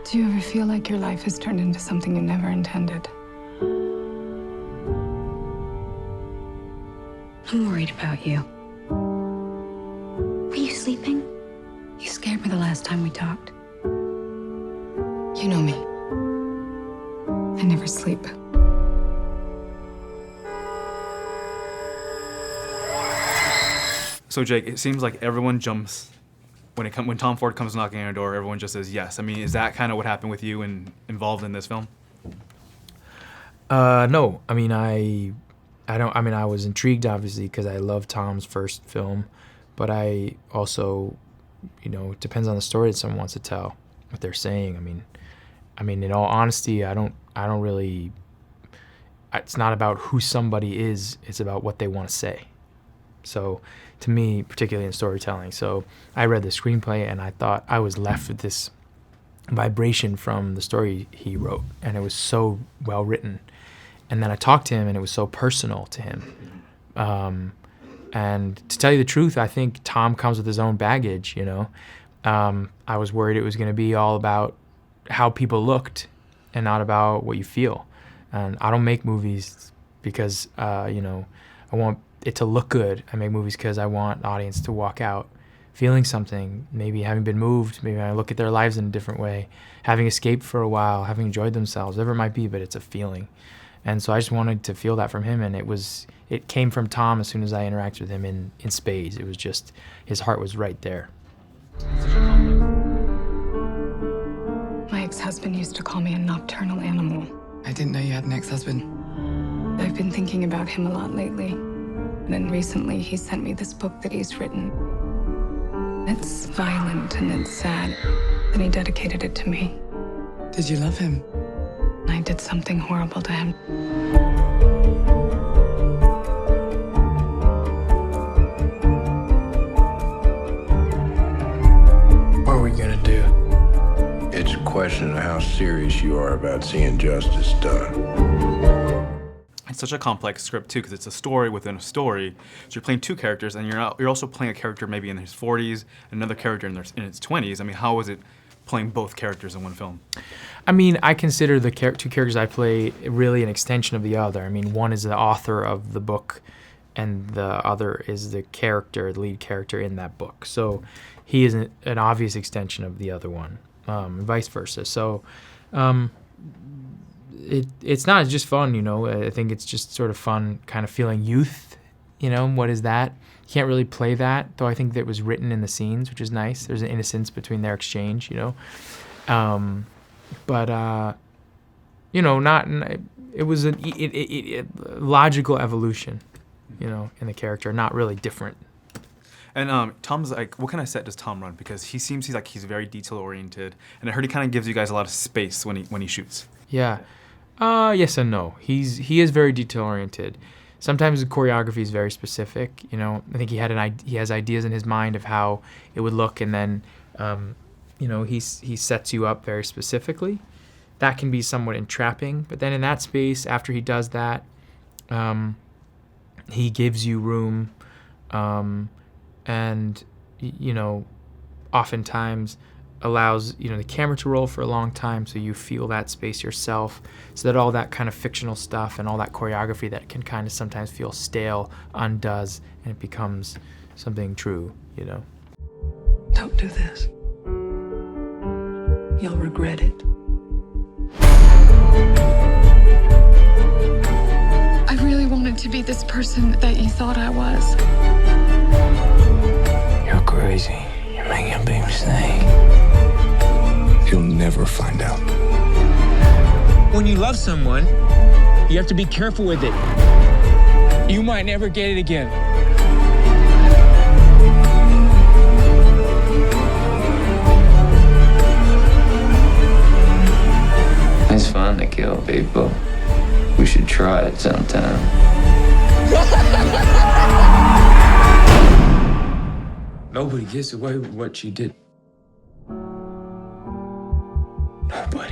Do you ever feel like your life has turned into something you never intended? I'm worried about you. Were you sleeping? You scared me the last time we talked. You know me. I never sleep. So Jake, it seems like everyone jumps when Tom Ford comes knocking on your door. Everyone just says yes. I mean, is that kind of what happened with you and involved in this film? No. I mean, I don't. I mean, I was intrigued obviously because I love Tom's first film, but I also, it depends on the story that someone wants to tell, what they're saying. I mean, in all honesty, I don't really. It's not about who somebody is. It's about what they want to say. So, to me, particularly in storytelling. So, I read the screenplay and I thought I was left with this vibration from the story he wrote, and it was so well written. And then I talked to him, and it was so personal to him. And to tell you the truth, I think Tom comes with his own baggage. I was worried it was going to be all about how people looked, and not about what you feel. And I don't make movies because I want it to look good. I make movies because I want the audience to walk out feeling something, maybe having been moved, maybe I look at their lives in a different way, having escaped for a while, having enjoyed themselves, whatever it might be, but it's a feeling. And so I just wanted to feel that from him, and it came from Tom as soon as I interacted with him in spades. It was just, his heart was right there. My ex-husband used to call me a nocturnal animal. I didn't know you had an ex-husband. I've been thinking about him a lot lately. And then recently he sent me this book that he's written. It's violent and it's sad. And he dedicated it to me. Did you love him? I did something horrible to him. What are we gonna do? It's a question of how serious you are about seeing justice done. It's such a complex script too, because it's a story within a story. So you're playing two characters, and you're also playing a character maybe in his 40s, another character in his 20s. I mean, how was it playing both characters in one film? I mean, I consider the two characters I play really an extension of the other. I mean, one is the author of the book, and the other is the lead character in that book. So he is an obvious extension of the other one, and vice versa. So it's not just fun, I think it's just sort of fun kind of feeling youth, what is that? You can't really play that, though I think that was written in the scenes, which is nice. There's an innocence between their exchange, it was a logical evolution, in the character, not really different. And Tom's like, what kind of set does Tom run? Because he seems he's very detail oriented, and I heard he kind of gives you guys a lot of space when he shoots. Yeah, yes and no. He is very detail oriented. Sometimes the choreography is very specific. I think he has ideas in his mind of how it would look, and then he sets you up very specifically. That can be somewhat entrapping, but then in that space, after he does that, he gives you room, and oftentimes allows the camera to roll for a long time, so you feel that space yourself, so that all that kind of fictional stuff and all that choreography that can kind of sometimes feel stale undoes, and it becomes something true. Don't do this. You'll regret it. I really wanted to be this person that you thought I was. You're crazy. You're making a big mistake. You'll never find out. When you love someone, you have to be careful with it. You might never get it again. It's fun to kill people. We should try it sometime. Nobody gets away with what you did. Nobody.